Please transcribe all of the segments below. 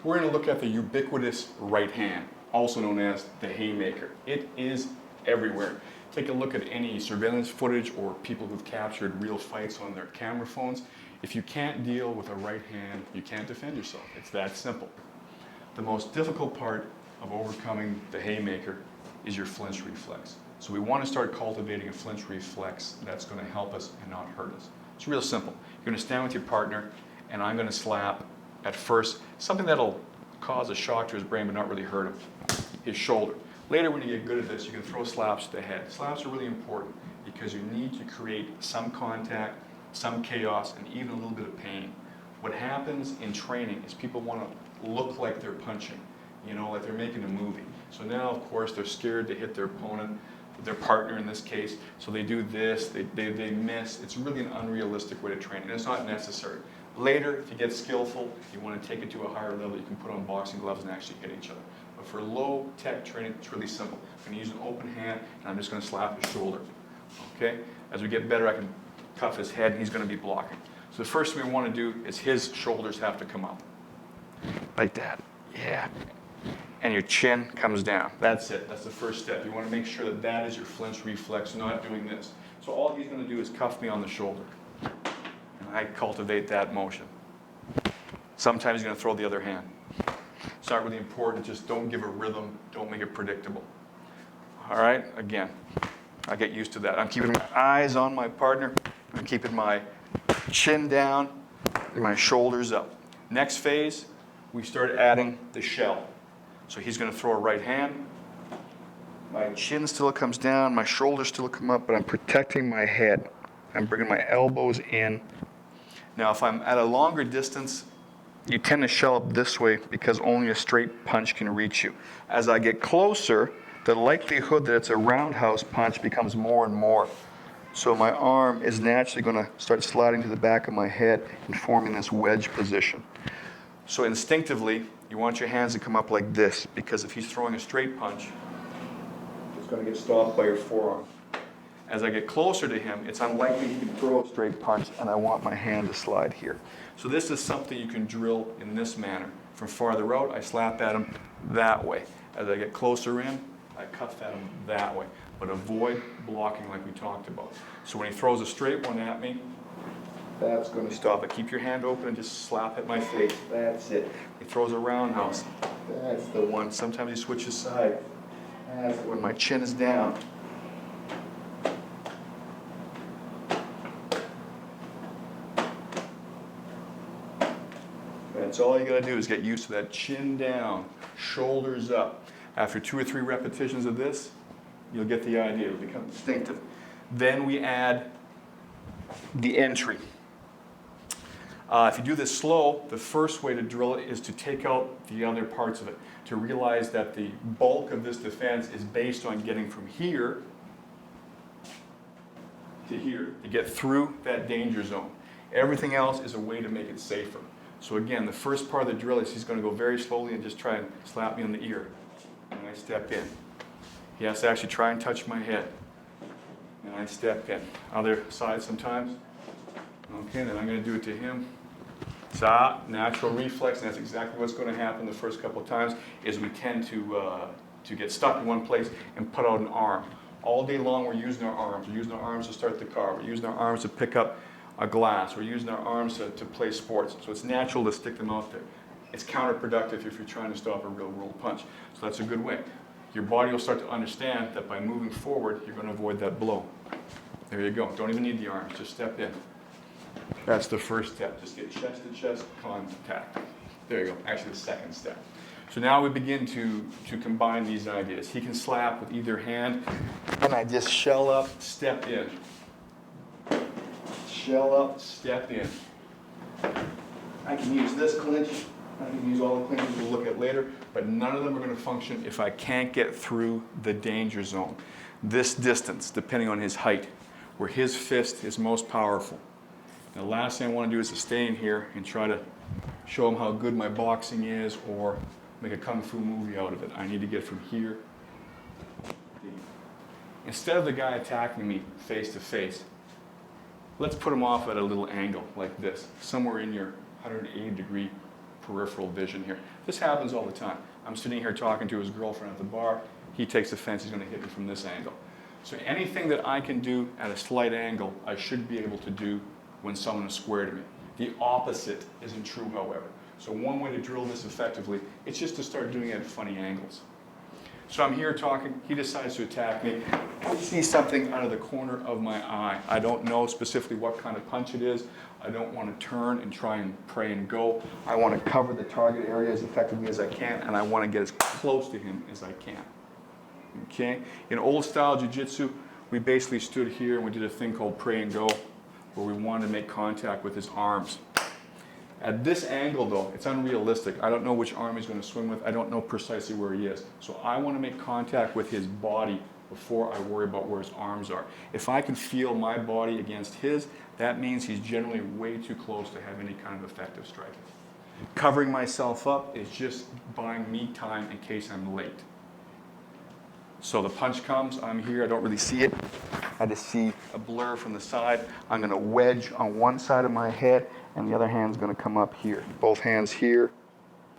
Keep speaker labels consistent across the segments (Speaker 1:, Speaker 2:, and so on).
Speaker 1: We're going to look at the ubiquitous right hand, also known as the Haymaker. It is everywhere. Take a look at any surveillance footage or people who've captured real fights on their camera phones. If you can't deal with a right hand, you can't defend yourself. It's that simple. The most difficult part of overcoming the Haymaker is your flinch reflex. So we want to start cultivating a flinch reflex that's going to help us and not hurt us. It's real simple. You're going to stand with your partner, and I'm going to slap at first something that'll cause a shock to his brain but not really hurt him, his shoulder. Later, when you get good at this, you can throw slaps to the head. Slaps are really important because you need to create some contact, some chaos, and even a little bit of pain. What happens in training is people want to look like they're punching, you know, like they're making a movie. So now, of course, they're scared to hit their opponent, their partner in this case, so they do this, they miss. It's really an unrealistic way to train, and it's not necessary. Later, if you get skillful, you want to take it to a higher level, you can put on boxing gloves and actually hit each other. But for low-tech training, it's really simple. I'm going to use an open hand, and I'm just going to slap his shoulder. Okay? As we get better, I can cuff his head, and he's going to be blocking. So the first thing we want to do is his shoulders have to come up. Like that. Yeah. And your chin comes down. That's it. That's the first step. You want to make sure that that is your flinch reflex, not doing this. So all he's going to do is cuff me on the shoulder. And I cultivate that motion. Sometimes he's going to throw the other hand. It's not really important. Just don't give a rhythm. Don't make it predictable. All right? Again, I get used to that. I'm keeping my eyes on my partner. I'm keeping my chin down and my shoulders up. Next phase, we start adding the shell. So he's going to throw a right hand. My chin still comes down. My shoulders still come up, but I'm protecting my head. I'm bringing my elbows in. Now, if I'm at a longer distance, you tend to shell up this way because only a straight punch can reach you. As I get closer, the likelihood that it's a roundhouse punch becomes more and more. So my arm is naturally going to start sliding to the back of my head and forming this wedge position. So instinctively, you want your hands to come up like this, because if he's throwing a straight punch, it's going to get stopped by your forearm. As I get closer to him, it's unlikely he can throw a straight punch, and I want my hand to slide here. So this is something you can drill in this manner. From farther out, I slap at him that way. As I get closer in, I cuff at him that way. But avoid blocking like we talked about. So when he throws a straight one at me, that's going to stop it. Keep your hand open and just slap at my face. That's it. He throws a roundhouse. That's the one. Sometimes he switches side. That's when my chin is down. That's all you got to do is get used to that chin down, shoulders up. After 2 or 3 repetitions of this, you'll get the idea. It'll become instinctive. Then we add the entry. If you do this slow, the first way to drill it is to take out the other parts of it, to realize that the bulk of this defense is based on getting from here to here, to get through that danger zone. Everything else is a way to make it safer. So again, the first part of the drill is he's going to go very slowly and just try and slap me on the ear. And I step in. He has to actually try and touch my head. And I step in. Other side sometimes. Okay, then I'm going to do it to him. It's a natural reflex, and that's exactly what's going to happen the first couple of times, is we tend to get stuck in one place and put out an arm. All day long we're using our arms. We're using our arms to start the car. We're using our arms to pick up a glass. We're using our arms to play sports. So it's natural to stick them out there. It's counterproductive if you're trying to stop a real world punch. So that's a good way. Your body will start to understand that by moving forward, you're going to avoid that blow. There you go. Don't even need the arms. Just step in. That's the first step. Just get chest to chest contact. There you go. Actually, the second step. So now we begin to combine these ideas. He can slap with either hand, and I just shell up, step in. Shell up, step in. I can use this clinch. I can use all the clinches we'll look at later, but none of them are going to function if I can't get through the danger zone. This distance, depending on his height, where his fist is most powerful. The last thing I want to do is to stay in here and try to show him how good my boxing is or make a kung fu movie out of it. I need to get from here. Instead of the guy attacking me face to face, let's put him off at a little angle like this, somewhere in your 180-degree peripheral vision here. This happens all the time. I'm sitting here talking to his girlfriend at the bar. He takes offense, he's going to hit me from this angle. So anything that I can do at a slight angle, I should be able to do when someone is square to me. The opposite isn't true, however. So one way to drill this effectively, it's just to start doing it at funny angles. So I'm here talking, he decides to attack me. I see something out of the corner of my eye. I don't know specifically what kind of punch it is. I don't want to turn and try and pray and go. I want to cover the target area as effectively as I can, and I want to get as close to him as I can. Okay? In old style jiu-jitsu, we basically stood here and we did a thing called pray and go, where we wanted to make contact with his arms. At this angle though, it's unrealistic. I don't know which arm he's going to swing with. I don't know precisely where he is. So I want to make contact with his body before I worry about where his arms are. If I can feel my body against his, that means he's generally way too close to have any kind of effective striking. Covering myself up is just buying me time in case I'm late. So the punch comes, I'm here, I don't really see it. I just see a blur from the side. I'm going to wedge on one side of my head, and the other hand's going to come up here. Both hands here,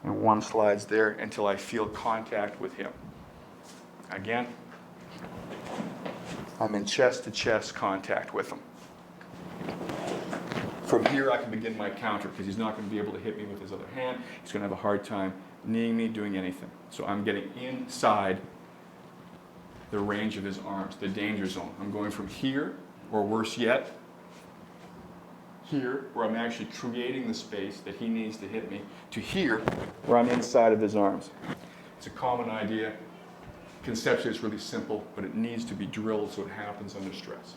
Speaker 1: and one slides there until I feel contact with him. Again, I'm in chest-to-chest contact with him. From here, I can begin my counter, because he's not going to be able to hit me with his other hand. He's going to have a hard time kneeing me, doing anything. So I'm getting inside the range of his arms, the danger zone. I'm going from here, or worse yet, here, where I'm actually creating the space that he needs to hit me, to here, where I'm inside of his arms. It's a common idea. Conceptually, it's really simple, but it needs to be drilled so it happens under stress.